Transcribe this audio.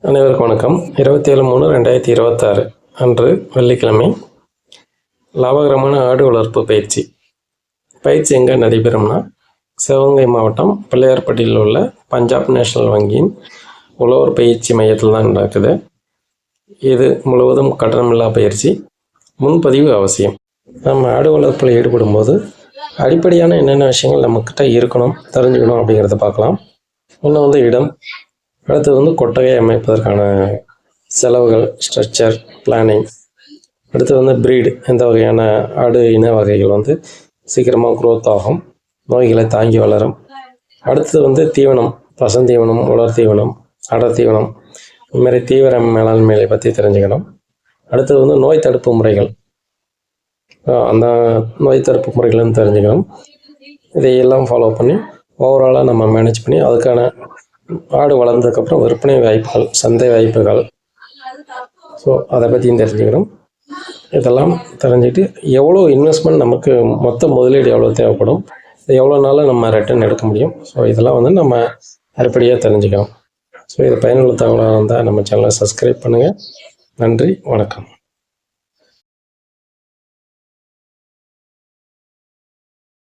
அனைவருக்கும் வணக்கம். 27/3/2026 அன்று வெள்ளிக்கிழமை லாபகரமான ஆடு வளர்ப்பு பயிற்சி எங்கே நடைபெறும்னா, சிவகங்கை மாவட்டம் பிள்ளையார்பட்டியில் உள்ள பஞ்சாப் நேஷனல் வங்கியின் உழவர் பயிற்சி மையத்தில் தான் நடக்குது. இது முழுவதும் கட்டணமில்லா பயிற்சி. முன்பதிவு அவசியம். நம்ம ஆடு வளர்ப்பில் ஈடுபடும் போது அடிப்படையான என்னென்ன விஷயங்கள் நம்மக்கிட்ட இருக்கணும், தெரிஞ்சுக்கணும் அப்படிங்கிறத பார்க்கலாம். ஒன்று இடம், அடுத்தது கொட்டகை அமைப்பதற்கான செலவுகள், ஸ்ட்ரக்சர், பிளானிங். அடுத்தது ப்ரீடு, எந்த வகையான ஆடு இன வகைகள் சீக்கிரமாக க்ரோத் ஆகும், நோய்களை தாங்கி வளரும். அடுத்தது தீவனம், பசந்தீவனம், உலர் தீவனம், அடர் தீவனம், இதுமாதிரி தீவிர மேலாண்மையை பற்றி தெரிஞ்சுக்கணும். அடுத்தது நோய் தடுப்பு முறைகள், அந்த நோய் தடுப்பு முறைகள்னு தெரிஞ்சுக்கணும். இதையெல்லாம் ஃபாலோ பண்ணி ஓவராலாக நம்ம மேனேஜ் பண்ணி அதுக்கான ஆடு வளர்ந்ததுக்கப்புறம் விற்பனை வாய்ப்புகள், சந்தை வாய்ப்புகள், ஸோ அதை பற்றியும் தெரிஞ்சுக்கணும். இதெல்லாம் தெரிஞ்சுக்கிட்டு எவ்வளோ இன்வெஸ்ட்மெண்ட், நமக்கு மொத்த முதலீடு எவ்வளோ தேவைப்படும், எவ்வளோ நாளில் நம்ம ரிட்டர்ன் எடுக்க முடியும், ஸோ இதெல்லாம் நம்ம அடிப்படையாக தெரிஞ்சுக்கணும். ஸோ இது பயனுள்ள தகவலாக இருந்தால் நம்ம சேனலை சப்ஸ்கிரைப் பண்ணுங்கள். நன்றி, வணக்கம்.